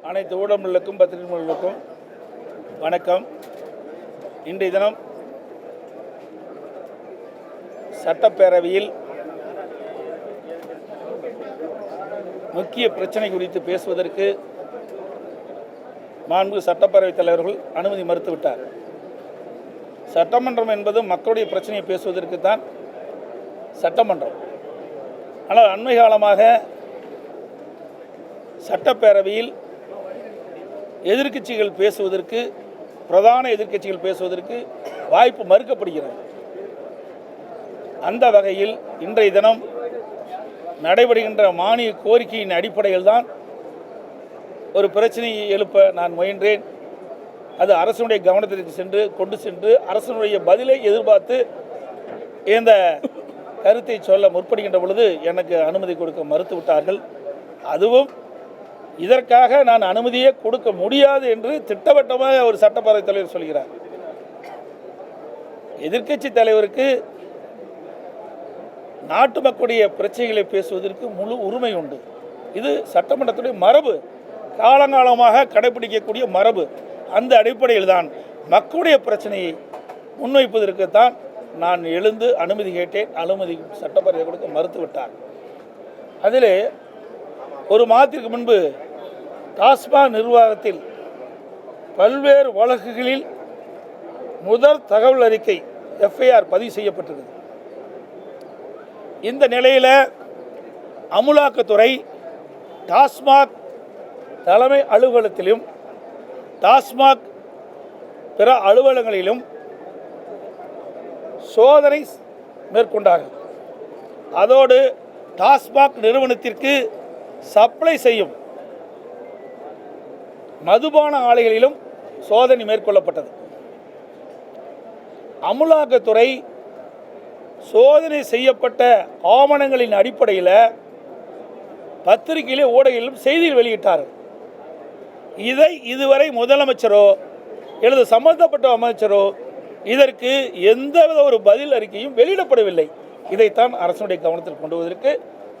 அனைத்து ஊடகங்களுக்கும் பத்திரிகைகளுக்கும் வணக்கம். இன்றைய தினம் சட்டப்பேரவையில் முக்கிய பிரச்சனை குறித்து பேசுவதற்கு மாண்பு சட்டப்பேரவைத் தலைவர்கள் அனுமதி மறுத்துவிட்டார். சட்டமன்றம் என்பது மக்களுடைய பிரச்சனையை பேசுவதற்கு தான் சட்டமன்றம். ஆனால் அண்மை காலமாக சட்டப்பேரவையில் எதிர்க்கட்சிகள் பேசுவதற்கு, பிரதான எதிர்க்கட்சிகள் பேசுவதற்கு வாய்ப்பு மறுக்கப்படுகிறது. அந்த வகையில் இன்றைய தினம் நடைபெறுகின்ற மானிய கோரிக்கையின் அடிப்படையில் தான் ஒரு பிரச்சனையை எழுப்ப நான் முயன்றேன். அது அரசுடைய கவனத்திற்கு கொண்டு சென்று அரசுடைய பதிலை எதிர்பார்த்து இந்த கருத்தை சொல்ல முற்படுகின்ற பொழுது எனக்கு அனுமதி கொடுக்க மறுத்துவிட்டார்கள். அதுவும் இதற்காக நான் அனுமதியே கொடுக்க முடியாது என்று திட்டவட்டமாக ஒரு சட்டப்பேரவைத் தலைவர் சொல்கிறார். எதிர்க்கட்சி தலைவருக்கு நாட்டு மக்களுடைய பிரச்சனைகளை பேசுவதற்கு முழு உரிமை உண்டு. இது சட்டமன்றத்துடைய மரபு, காலங்காலமாக கடைபிடிக்கக்கூடிய மரபு. அந்த அடிப்படையில் தான் மக்களுடைய பிரச்சனையை முன்வைப்பதற்குத்தான் நான் எழுந்து அனுமதி கேட்டேன். அனுமதி சட்டப்பேரவை கொடுக்க மறுத்துவிட்டார். அதில் ஒரு மாதத்திற்கு முன்பு டாஸ்மாக் நிர்வாகத்தில் பல்வேறு வழக்குகளில் முதல் தகவல் அறிக்கை எஃப்ஐஆர் பதிவு செய்யப்பட்டது. இந்த நிலையில் அமலாக்கத்துறை டாஸ்மாக் தலைமை அலுவலகத்திலும் டாஸ்மாக் பிற அலுவலகங்களிலும் சோதனை மேற்கொண்டார்கள். அதோடு டாஸ்மாக் நிறுவனத்திற்கு சப்ளை செய்யும் மதுபான ஆலைகளிலும் சோதனை மேற்கொள்ளப்பட்டது. அமலாக்கத்துறை சோதனை செய்யப்பட்ட ஆவணங்களின் அடிப்படையில் பத்திரிகையிலே ஊடகங்களிலும் செய்திகள் வெளியிட்டார்கள். இதை இதுவரை முதலமைச்சரோ அல்லது சம்பந்தப்பட்ட அமைச்சரோ இதற்கு எந்தவித ஒரு பதில் அறிக்கையும் வெளியிடப்படவில்லை. இதைத்தான் அரசுடைய கவனத்தில் கொண்டு வருவதற்கு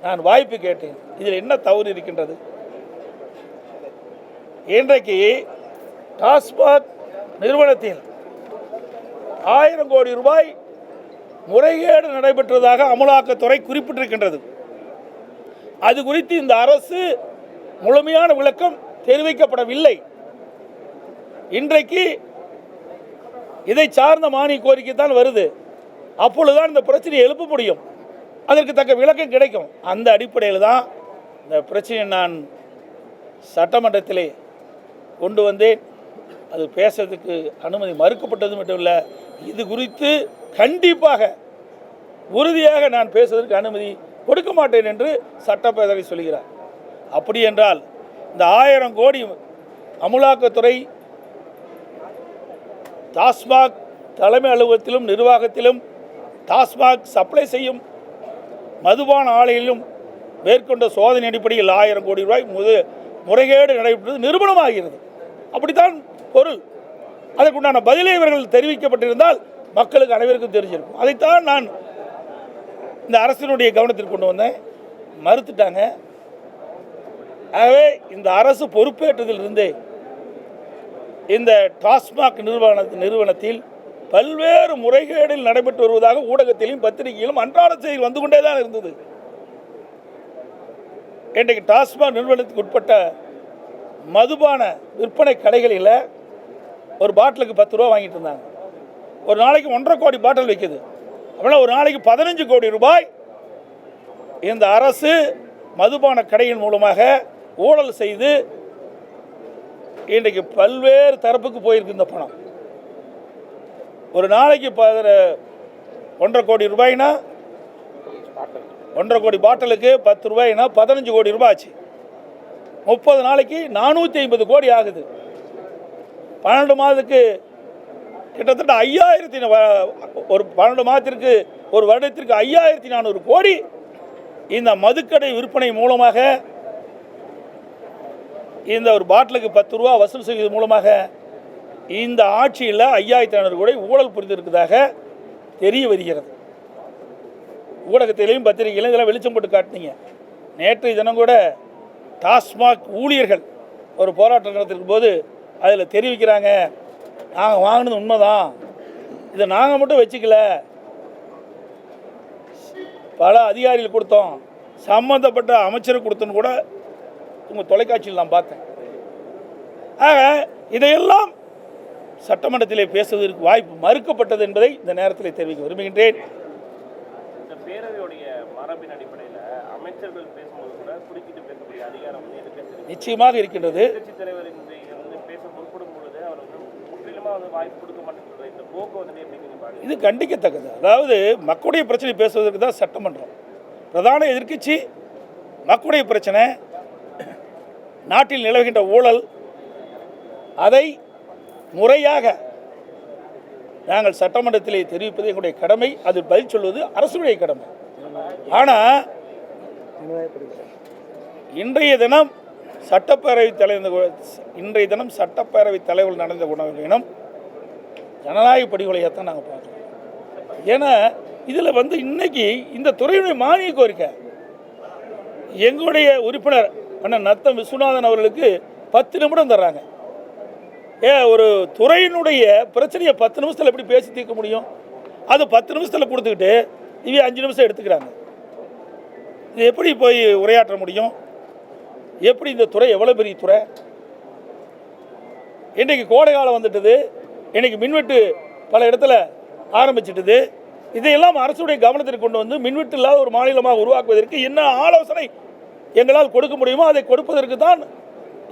நான் வாய்ப்பு கேட்டேன். இதில் என்ன தவறு இருக்கின்றது? இன்றைக்கு டாஸ்மாக் நிறுவனத்தில் 1000 கோடி ரூபாய் முறைகேடு நடைபெற்றதாக அமலாக்கத்துறை குறிப்பிட்டிருக்கின்றது. அது குறித்து இந்த அரசு முழுமையான விளக்கம் தெரிவிக்கப்படவில்லை. இன்றைக்கு இதை சார்ந்த மானிய கோரிக்கை தான் வருது. அப்பொழுதுதான் இந்த பிரச்சனையை எழுப்ப முடியும், அதற்கு தக்க விளக்கம் கிடைக்கும். அந்த அடிப்படையில் தான் இந்த பிரச்சனையை நான் சட்டமன்றத்திலே கொண்டு வந்தேன். அது பேசுறதுக்கு அனுமதி மறுக்கப்பட்டது மட்டும் இல்லை, இது குறித்து கண்டிப்பாக உறுதியாக நான் பேசுவதற்கு அனுமதி கொடுக்க மாட்டேன் என்று சட்டப்பேரவை சொல்கிறார். அப்படி என்றால் இந்த 1000 கோடி அமலாக்கத்துறை டாஸ்மாக் தலைமை அலுவலகத்திலும் நிர்வாகத்திலும் டாஸ்மாக் சப்ளை செய்யும் மதுபான ஆலைகளிலும் மேற்கொண்ட சோதனை அடிப்படையில் 1000 கோடி ரூபாய் முறைகேடு நடைபெற்றது நிரூபணமாகிறது. அப்படித்தான் பொருள். அதற்குண்டான பதிலை இவர்கள் தெரிவிக்கப்பட்டிருந்தால் மக்களுக்கு அனைவருக்கும் தெரிஞ்சிருக்கும். அதைத்தான் நான் இந்த அரசினுடைய கவனத்திற்கு கொண்டு வந்தேன். மறுத்துட்டாங்க. ஆகவே இந்த அரசு பொறுப்பேற்றதிலிருந்தே இந்த டாஸ்மாக் நிறுவனத்தில் பல்வேறு முறைகேடில் நடைபெற்று வருவதாக ஊடகத்திலும் பத்திரிகையிலும் அன்றாட செய்தி வந்து கொண்டே தான் இருந்தது. இன்றைக்கு டாஸ்மாக் நிறுவனத்துக்கு உட்பட்ட மதுபான விற்பனை கடைகளில் ஒரு பாட்டிலுக்கு 10 ரூபா வாங்கிட்டு இருந்தாங்க. ஒரு நாளைக்கு 1.5 கோடி பாட்டில் விற்குது. அப்படின்னா ஒரு நாளைக்கு 15 கோடி ரூபாய் இந்த அரசு மதுபான கடையின் மூலமாக ஊழல் செய்து இன்றைக்கு பல்வேறு தரப்புக்கு போயிருக்கு இந்த பணம். ஒரு நாளைக்கு 1.5 கோடி ரூபாய்னா 1.5 கோடி பாட்டிலுக்கு 10 ரூபாய்னா 15 கோடி ரூபாய் ஆச்சு. 30 நாளைக்கு 450 கோடி ஆகுது. 12 மாதத்துக்கு கிட்டத்தட்ட 5000, ஒரு 12 மாதத்திற்கு ஒரு வருடத்திற்கு 5400 கோடி இந்த மதுக்கடை விற்பனை மூலமாக இந்த ஒரு பாட்டிலுக்கு 10 ரூபா வசூல் செய்வது மூலமாக இந்த ஆட்சியில் 5400 கோடி ஊழல் புரிந்திருக்கிறதாக தெரிய வருகிறது. ஊடகத்திலையும் பத்திரிகையிலும் இதெல்லாம் வெளிச்சம் போட்டு காட்டினீங்க. நேற்றைய தினம் கூட டாஸ்மாக் ஊழியர்கள் ஒரு போராட்டம் நடத்திருக்கும் போது அதில் தெரிவிக்கிறாங்க, நாங்கள் வாங்கினது உண்மைதான், இதை நாங்கள் மட்டும் வச்சுக்கல, பல அதிகாரிகள் கொடுத்தோம், சம்பந்தப்பட்ட அமைச்சர் கொடுத்தோன்னு கூட உங்கள் தொலைக்காட்சியில் நான் பார்த்தேன். ஆக இதையெல்லாம் சட்டமன்றத்திலே பேசுவதற்கு வாய்ப்பு மறுக்கப்பட்டது என்பதை இந்த நேரத்தில் தெரிவிக்க விரும்புகின்றேன். இந்த பேரவையுடைய மரபின் அடிப்படையில் அமைச்சர்கள் பேசும்போது கூட குறுக்கிட்டு பேசக்கூடிய அதிகாரம் நிச்சயமாக இருக்கின்றது. எதிர்க்கட்சித் தலைவர் பேச முற்படும் பொழுது அவர் முற்றிலுமாக வாய்ப்பு கொடுக்க மாட்டேங்கிறது. இந்த போக்கு எப்படி இது கண்டிக்கத்தக்கது. அதாவது மக்களுடைய பிரச்சனை பேசுவதற்கு தான் சட்டமன்றம். பிரதான எதிர்க்கட்சி மக்களுடைய பிரச்சனை, நாட்டில் நிலவுகின்ற ஊழல், அதை முறையாக நாங்கள் சட்டமன்றத்திலே தெரிவிப்பது எங்களுடைய கடமை. அது பதில் சொல்வது அரசுடைய கடமை. ஆனால் இன்றைய தினம் சட்டப்பேரவைத் தலைவர் நடந்த குணம் ஜனநாயக படுகொலையாகத்தான் நாங்கள் பார்க்குறோம். ஏன்னா இதில் இன்னைக்கு இந்த துறையுடைய மானிய கோரிக்கை எங்களுடைய உறுப்பினர் அண்ணன் நத்தம் விஸ்வநாதன் அவர்களுக்கு 10 நிமிடம் தர்றாங்க. ஒரு துறையினுடைய பிரச்சனையை 10 நிமிஷத்தில் எப்படி பேசி தீர்க்க முடியும்? அது 10 நிமிஷத்தில் கொடுத்துக்கிட்டு இவ 5 நிமிஷம் எடுத்துக்கிறாங்க. இது எப்படி போய் உரையாற்ற முடியும்? எப்படி இந்த துறை எவ்வளோ பெரிய துறை? இன்றைக்கு கோடை காலம் வந்துட்டது, இன்றைக்கி மின்வெட்டு பல இடத்துல ஆரம்பிச்சிட்டது. இதையெல்லாம் அரசுடைய கவனத்திற்கு கொண்டு வந்து மின்வெட்டு இல்லாத ஒரு மாநிலமாக உருவாக்குவதற்கு என்ன ஆலோசனை எங்களால் கொடுக்க முடியுமோ அதை கொடுப்பதற்கு தான்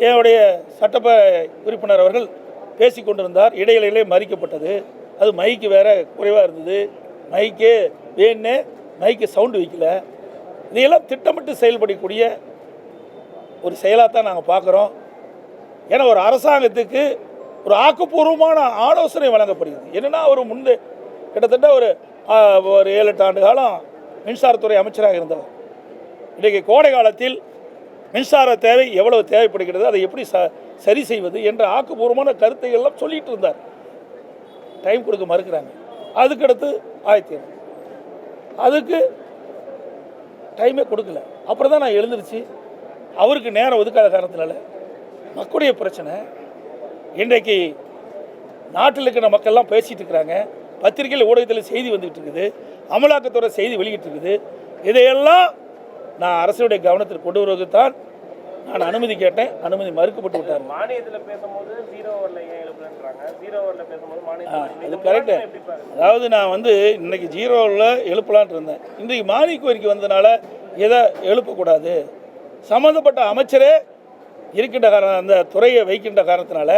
என்னுடைய சட்டப்பேரவை உறுப்பினர் அவர்கள் பேசி கொண்டிருந்தார். இடையிலே மறிக்கப்பட்டது. அது மைக்கு வேற குறைவாக இருந்தது. மைக்கு வேணுன்னு மைக்கு சவுண்டு வைக்கல. இதையெல்லாம் திட்டமிட்டு செயல்படக்கூடிய ஒரு செயலாக தான் நாங்கள் பார்க்குறோம். ஏன்னா ஒரு அரசாங்கத்துக்கு ஒரு ஆக்கப்பூர்வமான ஆலோசனை வழங்கப்படுகிறது. என்னென்னா ஒரு கிட்டத்தட்ட ஒரு 7-8 ஆண்டு காலம் மின்சாரத்துறை அமைச்சராக இருந்தவர். இன்றைக்கு கோடை காலத்தில் மின்சார தேவை எவ்வளவு தேவைப்படுகிறது, அதை எப்படி சரி செய்வது என்ற ஆக்கப்பூர்வமான கருத்தைகள்லாம் சொல்லிட்டு இருந்தார். டைம் கொடுக்க மறுக்கிறாங்க. அதுக்கடுத்து அதுக்கு டைமே கொடுக்கல. அப்புறம் தான் நான் எழுந்திருச்சு அவருக்கு நேரம் ஒதுக்காத காரணத்தினால மக்களுடைய பிரச்சனை இன்றைக்கு நாட்டில் இருக்கிற மக்கள்லாம் பேசிகிட்டு இருக்கிறாங்க. பத்திரிகையில் ஊடகத்தில் செய்தி வந்துகிட்டு இருக்குது, அமலாக்கத்துறை செய்தி வெளியிட்டு இருக்குது. இதையெல்லாம் நான் அரசுடைய கவனத்தில் கொண்டு வருவதற்கு தான் நான் அனுமதி கேட்டேன். அனுமதி மறுக்கப்பட்டு விட்டார். மானியத்தில் பேசும்போது 0 ஓவரில் ஏன் எழுப்புறாங்க? 0 ஓவரில் பேசும்போது மானியம் அது கரெக்டு. அதாவது நான் இன்னைக்கு 0 ஓவரில் எழுப்பலான்ட்டு இருந்தேன். இன்றைக்கு மானிய கோரிக்கை வந்ததுனால எதை எழுப்பக்கூடாது, சம்மந்தப்பட்ட அமைச்சரே இருக்கின்ற காரணம், அந்த துறையை வைக்கின்ற காரணத்தினால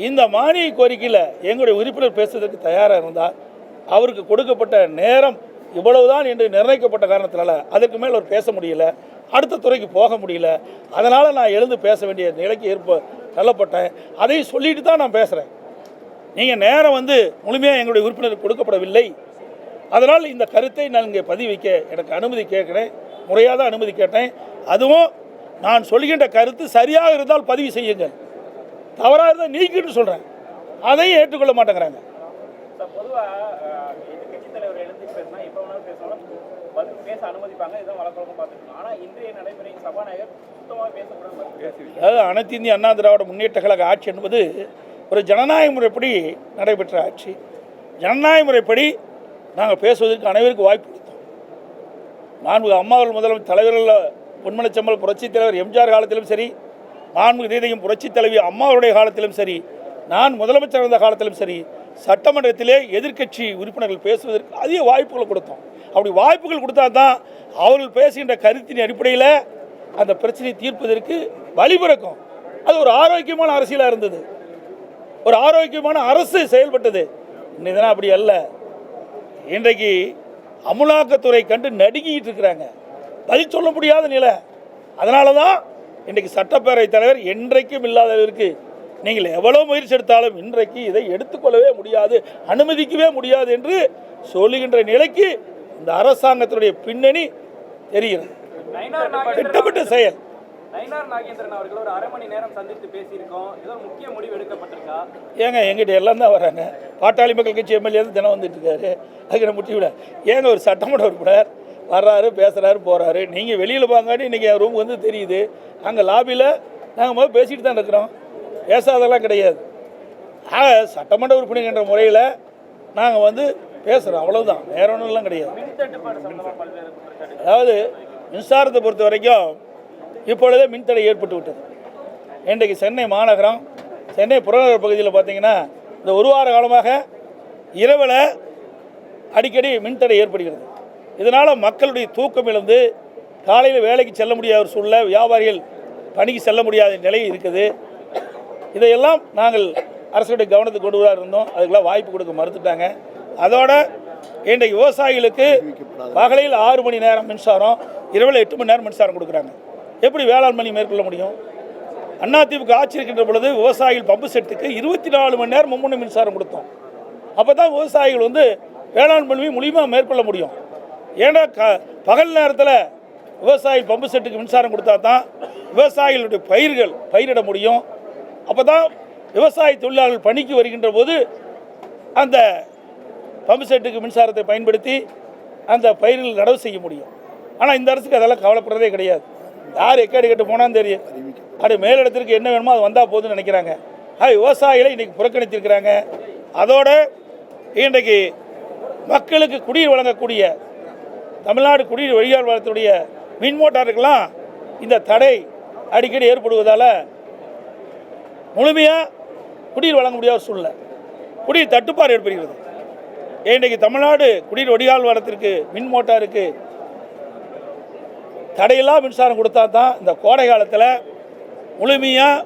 இந்த மானிய கோரிக்கையில் எங்களுடைய உறுப்பினர் பேசுவதற்கு தயாராக இருந்தால் அவருக்கு கொடுக்கப்பட்ட நேரம் இவ்வளவுதான் என்று நிர்ணயிக்கப்பட்ட காரணத்தினால அதற்கு மேல் அவர் பேச முடியல, அடுத்த துறைக்கு போக முடியல. அதனால் நான் எழுந்து பேச வேண்டிய நிலைக்கு தள்ளப்பட்டேன். அதை சொல்லிட்டு தான் நான் பேசுகிறேன். நீங்கள் நேரம் முழுமையாக எங்களுடைய உறுப்பினருக்கு கொடுக்கப்படவில்லை. அதனால் இந்த கருத்தை நான் இங்கே பதிவு வைக்க எனக்கு அனுமதி கேட்குறேன். முறையாக தான் அனுமதி கேட்டேன். அதுவும் நான் சொல்கின்ற கருத்து சரியாக இருந்தால் பதிவு செய்யுங்கள், தவறாக இருந்தால் நீக்கிட்டு சொல்கிறேன். அதையும் ஏற்றுக்கொள்ள மாட்டேங்கிறாங்க. பொதுவாக எதிர்க்கட்சித் தலைவர் எழுந்து பேசினா எப்போ வேணாலும் பேசணும், பேச அனுமதிப்பாங்க. இதுதான் வழக்கம் பார்த்துருக்கோம். ஆனால் இன்றைய நடைமுறை சபாநாயகர் சுத்தமாக பேசக்கூடாது. அதாவது அனைத்து இந்திய அண்ணா திராவிட முன்னேற்ற கழக ஆட்சி என்பது ஒரு ஜனநாயக முறைப்படி நடைபெற்ற ஆட்சி. ஜனநாயக முறைப்படி நாங்கள் பேசுவதற்கு அனைவருக்கும் வாய்ப்பு கொடுத்தோம். நான்கு அம்மாவர்கள் முதலமைச்சர் தலைவர்கள் பொன்மனச்செம்மல் புரட்சித் தலைவர் எம்ஜிஆர் காலத்திலும் சரி, மாண்புமிகு நீதியும் புரட்சித் தலைவி அம்மாவுடைய காலத்திலும் சரி, நான் முதலமைச்சர் இருந்த காலத்திலும் சரி, சட்டமன்றத்திலே எதிர்க்கட்சி உறுப்பினர்கள் பேசுவதற்கு அதிக வாய்ப்புகள் கொடுத்தோம். அப்படி வாய்ப்புகள் கொடுத்தா தான் அவர்கள் பேசுகின்ற கருத்தின் அடிப்படையில் அந்த பிரச்சனையை தீர்ப்பதற்கு வழிபிறக்கும். அது ஒரு ஆரோக்கியமான அரசியலாக இருந்தது, ஒரு ஆரோக்கியமான அரசு செயல்பட்டது. இன்னைக்கு அப்படி அல்ல. இன்றைக்கு அமலாக்கத்துறை கண்டு நடுங்கிட்டு இருக்கிறாங்க, பதில் சொல்ல முடியாத நிலை. அதனால தான் இன்றைக்கு சட்டப்பேரவைத் தலைவர் என்றைக்கும் இல்லாதவருக்கு நீங்கள் எவ்வளோ முயற்சி எடுத்தாலும் இன்றைக்கு இதை எடுத்துக்கொள்ளவே முடியாது, அனுமதிக்கவே முடியாது என்று சொல்லுகின்ற நிலைக்கு இந்த அரசாங்கத்தினுடைய பின்னணி தெரிகிறது. திட்டமிட்ட செயல். நயினார் நாகேந்திரன் அவர்கள் ஒரு 1/2 மணி நேரம் சந்தித்து பேசியிருக்கோம். ஏதோ முக்கிய முடிவு எடுக்கப்பட்டிருக்கா? ஏங்க எங்கிட்ட எல்லாம் தான் வராங்க. பாட்டாளி மக்கள் கட்சி எம்எல்ஏ தினம் வந்துட்டு இருக்காரு. அதுக்கு முட்டி விட ஏங்க ஒரு சட்டமன்ற உறுப்பினர் வர்றாரு, பேசுகிறாரு, போகிறாரு. நீங்கள் வெளியில் வாங்காட்டி இன்றைக்கி என் ரூம் தெரியுது. அங்கே லாபியில் நாங்கள் முதல்ல பேசிட்டு தான் இருக்கிறோம், பேசாதெல்லாம் கிடையாது. ஆக சட்டமன்ற உறுப்பினர் என்ற முறையில் நாங்கள் வந்து பேசுகிறோம், அவ்வளவுதான், வேற ஒன்றும்லாம் கிடையாது. மின் தட்டுப்பாடு சம்பந்தமாக பல்வேறு குற்றச்சாட்டு. அதாவது மின்சாரத்தை பொறுத்த வரைக்கும் இப்பொழுதே மின்தடை ஏற்பட்டு விட்டது. இன்றைக்கு சென்னை மாநகரம், சென்னை புறநகர் பகுதியில் பார்த்தீங்கன்னா இந்த ஒரு வார காலமாக இரவில் அடிக்கடி மின்தடை ஏற்படுகிறது. இதனால் மக்களுடைய தூக்கம் இழந்து காலையில் வேலைக்கு செல்ல முடியாத ஒரு சூழ்நிலை, வியாபாரிகள் பணிக்கு செல்ல முடியாத நிலை இருக்குது. இதையெல்லாம் நாங்கள் அரசுடைய கவனத்துக்கு கொண்டு வர இருந்தோம், அதுக்கெல்லாம் வாய்ப்பு கொடுக்க மறுத்துட்டாங்க. அதோட இன்றைக்கு விவசாயிகளுக்கு பகலில் 6 மணி நேரம் மின்சாரம், இரவில் 8 மணி நேரம் மின்சாரம் கொடுக்குறாங்க. எப்படி வேளாண் பணி மேற்கொள்ள முடியும்? அதிமுக ஆட்சி இருக்கின்ற பொழுது விவசாயிகள் பம்பு செட்டுக்கு 24 மணி நேரம் மும்முனை மின்சாரம் கொடுத்தோம். அப்போ தான் விவசாயிகள் வந்து வேளாண் பணியை முழுமையாக மேற்கொள்ள முடியும். ஏன்னா பகல் நேரத்தில் விவசாயி பம்பு செட்டுக்கு மின்சாரம் கொடுத்தா தான் விவசாயிகளுடைய பயிர்கள் பயிரிட முடியும். அப்போ தான் விவசாய தொழிலாளர்கள் பணிக்கு வருகின்ற போது அந்த பம்பு செட்டுக்கு மின்சாரத்தை பயன்படுத்தி அந்த பயிர்கள் நடவு செய்ய முடியும். ஆனால் இந்த அரசுக்கு அதெல்லாம் கவலைப்படுறதே கிடையாது. யார் எக்கேடு கட்டு போனான்னு தெரியும், அது மேலிடத்திற்கு என்ன வேணுமோ அது வந்தால் போதுன்னு நினைக்கிறாங்க. விவசாயிகளை இன்றைக்கி புறக்கணித்திருக்கிறாங்க. அதோட இன்றைக்கு மக்களுக்கு குடிநீர் வழங்கக்கூடிய தமிழ்நாடு குடிநீர் வடிகால் வாரியத்துடைய மின் மோட்டாருக்கெல்லாம் இந்த தடை அடிக்கடி ஏற்படுவதால் முழுமையாக குடிநீர் வழங்க முடியாத சூழ்நிலை, குடிநீர் தட்டுப்பாடு ஏற்படுகிறது. இன்றைக்கு தமிழ்நாடு குடிநீர் வடிகால் வாரியத்திற்கு மின் மோட்டாருக்கு தடையெல்லாம் மின்சாரம் கொடுத்தா தான் இந்த கோடை காலத்தில் முழுமையாக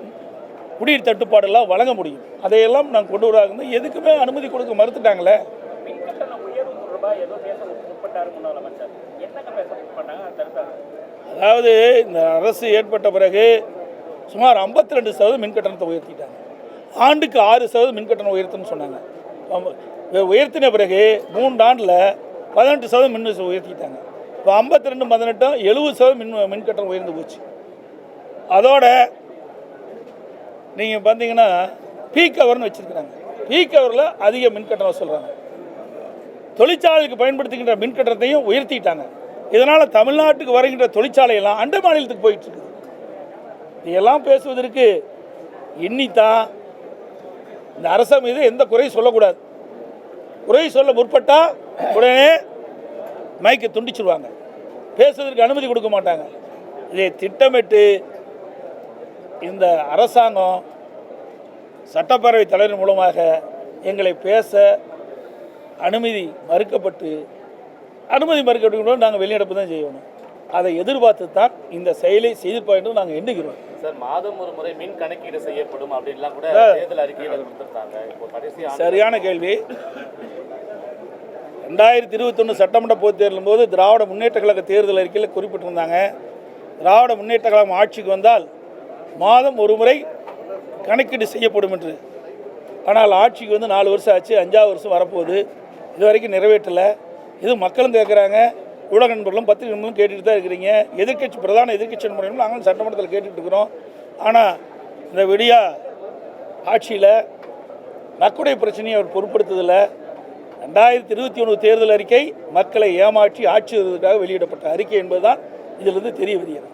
குடிநீர் தட்டுப்பாடெல்லாம் வழங்க முடியும். அதையெல்லாம் நாங்கள் கொண்டு வராங்க. எதுக்குமே அனுமதி கொடுக்க மறுத்துட்டாங்களே. மின் கட்டண உயர்வு தொடர்பாக ஏதோ பேச முற்பட்டார் முன்னாள் அமைச்சர், என்னங்க பேச முற்பட்டாங்க தடுத்தாங்க? அதாவது இந்த அரசு ஏற்பட்ட பிறகு சுமார் 52% மின் கட்டணத்தை உயர்த்திட்டாங்க. ஆண்டுக்கு 6% மின் கட்டணம் உயர்த்துன்னு சொன்னாங்க. உயர்த்தின பிறகு 3 ஆண்டில் 18% மின் உயர்த்திட்டாங்க. இப்போ 52, 18, 70% மின் கட்டணம் உயர்ந்து போச்சு. அதோட நீங்கள் பார்த்தீங்கன்னா பீக் ஹவர்னு வச்சுருக்கிறாங்க. பீக் ஹவரில் அதிக மின் கட்டணம் சொல்கிறாங்க. தொழிற்சாலைக்கு பயன்படுத்துகின்ற மின் கட்டணத்தையும் உயர்த்திட்டாங்க. இதனால் தமிழ்நாட்டுக்கு வருகின்ற தொழிற்சாலையெல்லாம் அண்டை மாநிலத்துக்கு போயிட்டுருக்கு. இதெல்லாம் பேசுவதற்கு எண்ணித்தான் இந்த அரசு மீது எந்த குறையும் சொல்லக்கூடாது. குறை சொல்ல முற்பட்டால் உடனே மைக்கை துண்டிச்சிருவாங்க, பேசுவதற்கு அனுமதி கொடுக்க மாட்டாங்க. இதை திட்டமிட்டு இந்த அரசாங்கம் சட்டப்பேரவை தலைவர் மூலமாக எங்களை பேச அனுமதி மறுக்கப்பட்டு நாங்கள் வெளிநடப்பு தான் செய்யணும். அதை எதிர்பார்த்து தான் இந்த செயலை செய்திருப்போம் என்று நாங்கள் எண்ணுகிறோம். சார், மாதம் ஒரு முறை மின் கணக்கீடு செய்யப்படும் அப்படின்லாம் கூட தேர்தல் அறிக்கையில் கொடுத்துருக்காங்க. இப்போ கடைசி சரியான கேள்வி. 2021 சட்டமன்ற பொதுத் தேர்தலும் போது திராவிட முன்னேற்ற கழக தேர்தல் அறிக்கையில் குறிப்பிட்டிருந்தாங்க, திராவிட முன்னேற்ற கழகம் ஆட்சிக்கு வந்தால் மாதம் ஒரு முறை கணக்கீடு செய்யப்படும் என்று. ஆனால் ஆட்சிக்கு வந்து 4 வருஷம் ஆச்சு, 5ஆவது வருஷம் வரப்போகுது, இது வரைக்கும் நிறைவேற்றலை. இது மக்களும் கேட்குறாங்க, ஊடக நண்பர்களும் பத்திரிகை நண்பர்களும் கேட்டுட்டு தான் இருக்கிறீங்க. பிரதான எதிர்க்கட்சி நண்பர்களும் நாங்களும் சட்டமன்றத்தில் கேட்டுட்டு இருக்கிறோம். ஆனால் இந்த விடியா ஆட்சியில் மக்களுடைய பிரச்சனையை அவர் பொருட்படுத்துதில்லை. 2021 தேர்தல் அறிக்கை மக்களை ஏமாற்றி ஆட்சி வருவதற்காக வெளியிடப்பட்ட அறிக்கை என்பதுதான் இதிலிருந்து தெரிய வருகிறது.